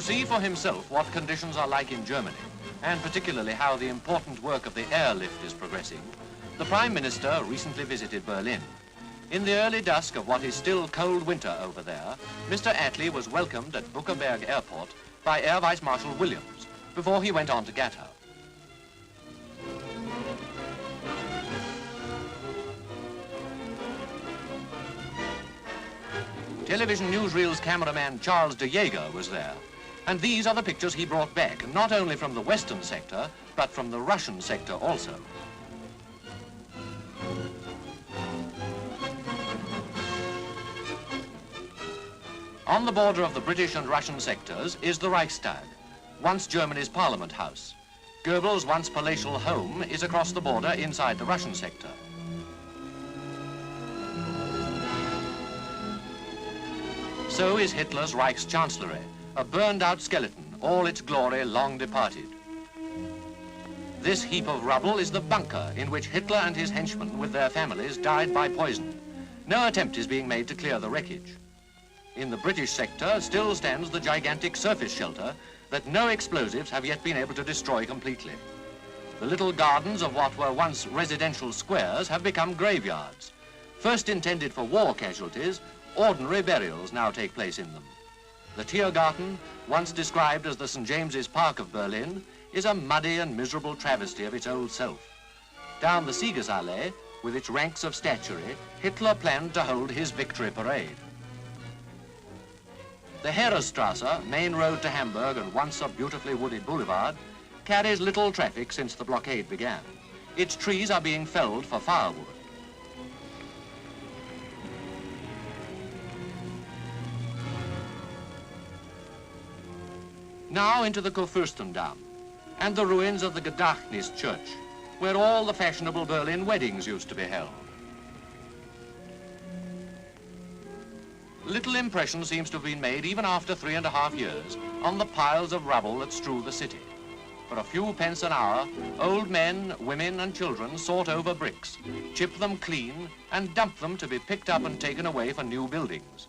To see for himself what conditions are like in Germany, and particularly how the important work of the airlift is progressing, the Prime Minister recently visited Berlin. In the early dusk of what is still cold winter over there, Mr. Attlee was welcomed at Buckerberg Airport by Air Vice Marshal Williams before he went on to Gatow. Television newsreel's cameraman Charles de Jager was there. And these are the pictures he brought back, not only from the western sector, but from the Russian sector also. On the border of the British and Russian sectors is the Reichstag, once Germany's Parliament House. Goebbels' once palatial home is across the border inside the Russian sector. So is Hitler's Reichschancellery, a burned-out skeleton, all its glory long departed. This heap of rubble is the bunker in which Hitler and his henchmen with their families died by poison. No attempt is being made to clear the wreckage. In the British sector still stands the gigantic surface shelter that no explosives have yet been able to destroy completely. The little gardens of what were once residential squares have become graveyards. First intended for war casualties, ordinary burials now take place in them. The Tiergarten, once described as the St. James's Park of Berlin, is a muddy and miserable travesty of its old self. Down the Siegesallee, with its ranks of statuary, Hitler planned to hold his victory parade. The Heeresstrasse, main road to Hamburg and once a beautifully wooded boulevard, carries little traffic since the blockade began. Its trees are being felled for firewood. Now into the Kurfürstendamm and the ruins of the Gedächtnis Church, where all the fashionable Berlin weddings used to be held. Little impression seems to have been made, even after 3.5 years, on the piles of rubble that strew the city. For a few pence an hour, old men, women and children sort over bricks, chip them clean and dump them to be picked up and taken away for new buildings.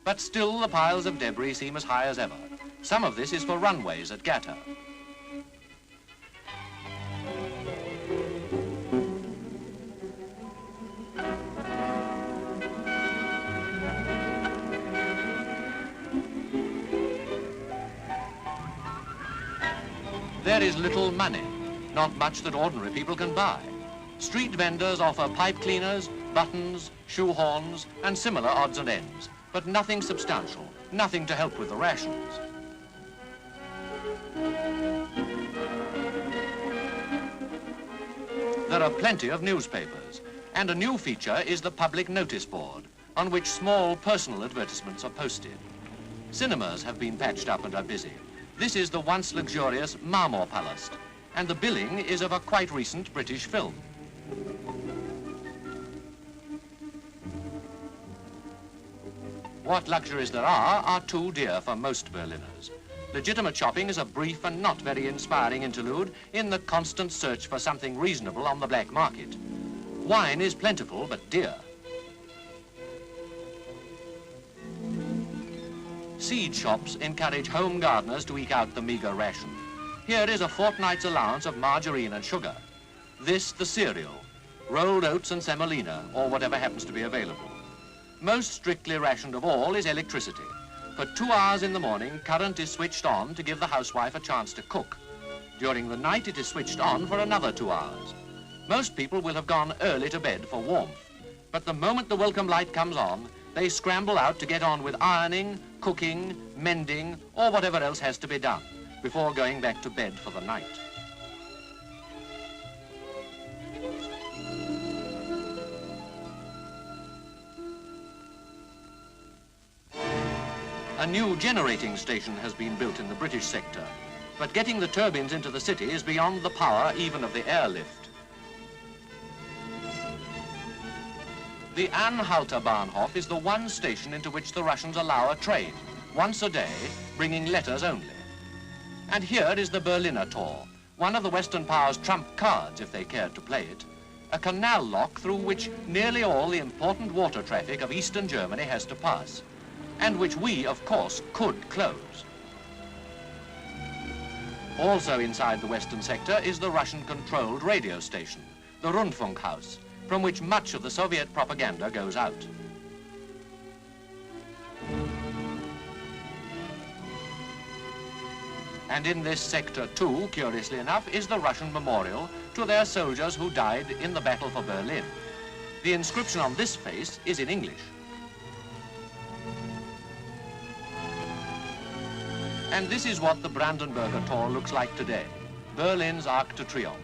But still the piles of debris seem as high as ever. Some of this is for runways at Gatow. There is little money, not much that ordinary people can buy. Street vendors offer pipe cleaners, buttons, shoe horns, and similar odds and ends, but nothing substantial, nothing to help with the rations. There are plenty of newspapers, and a new feature is the public notice board, on which small personal advertisements are posted. Cinemas have been patched up and are busy. This is the once luxurious Marmorpalast, and the billing is of a quite recent British film. What luxuries there are too dear for most Berliners. Legitimate shopping is a brief and not very inspiring interlude in the constant search for something reasonable on the black market. Wine is plentiful but dear. Seed shops encourage home gardeners to eke out the meager ration. Here is a fortnight's allowance of margarine and sugar. This the cereal, rolled oats and semolina, or whatever happens to be available. Most strictly rationed of all is electricity. For 2 hours in the morning, current is switched on to give the housewife a chance to cook. During the night, it is switched on for another 2 hours. Most people will have gone early to bed for warmth, but the moment the welcome light comes on, they scramble out to get on with ironing, cooking, mending, or whatever else has to be done before going back to bed for the night. A new generating station has been built in the British sector, but getting the turbines into the city is beyond the power even of the airlift. The Anhalterbahnhof is the one station into which the Russians allow a train, once a day, bringing letters only. And here is the Berliner Tor, one of the Western powers' trump cards if they cared to play it, a canal lock through which nearly all the important water traffic of Eastern Germany has to pass, and which we, of course, could close. Also inside the western sector is the Russian-controlled radio station, the Rundfunkhaus, from which much of the Soviet propaganda goes out. And in this sector too, curiously enough, is the Russian memorial to their soldiers who died in the battle for Berlin. The inscription on this face is in English. And this is what the Brandenburger Tor looks like today, Berlin's Arc de Triomphe.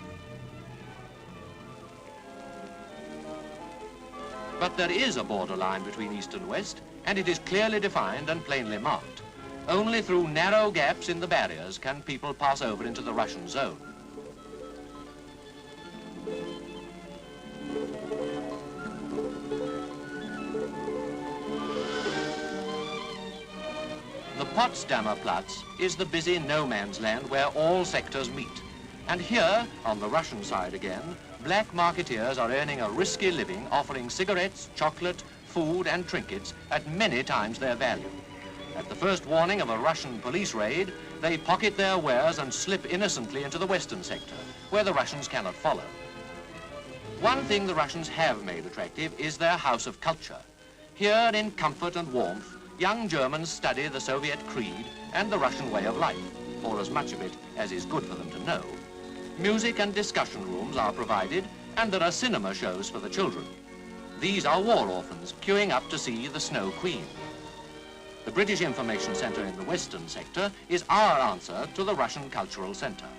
But there is a borderline between East and West, and it is clearly defined and plainly marked. Only through narrow gaps in the barriers can people pass over into the Russian zone. The Potsdamer Platz is the busy no-man's land where all sectors meet. And here, on the Russian side again, black marketeers are earning a risky living offering cigarettes, chocolate, food and trinkets at many times their value. At the first warning of a Russian police raid, they pocket their wares and slip innocently into the western sector, where the Russians cannot follow. One thing the Russians have made attractive is their house of culture. Here, in comfort and warmth, young Germans study the Soviet creed and the Russian way of life, or as much of it as is good for them to know. Music and discussion rooms are provided, and there are cinema shows for the children. These are war orphans queuing up to see the Snow Queen. The British Information Centre in the Western sector is our answer to the Russian Cultural Centre.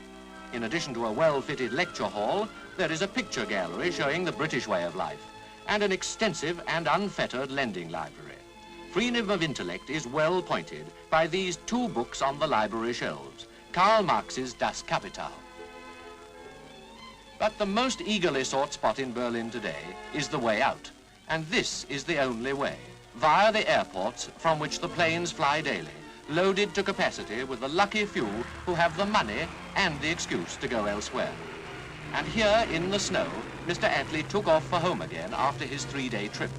In addition to a well-fitted lecture hall, there is a picture gallery showing the British way of life, and an extensive and unfettered lending library. Freedom of intellect is well pointed by these two books on the library shelves, Karl Marx's Das Kapital. But the most eagerly sought spot in Berlin today is the way out, and this is the only way, via the airports from which the planes fly daily, loaded to capacity with the lucky few who have the money and the excuse to go elsewhere. And here in the snow, Mr. Attlee took off for home again after his 3-day trip.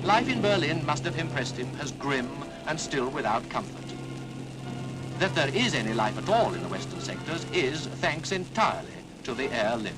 Life in Berlin must have impressed him as grim and still without comfort. That there is any life at all in the western sectors is thanks entirely to the airlift.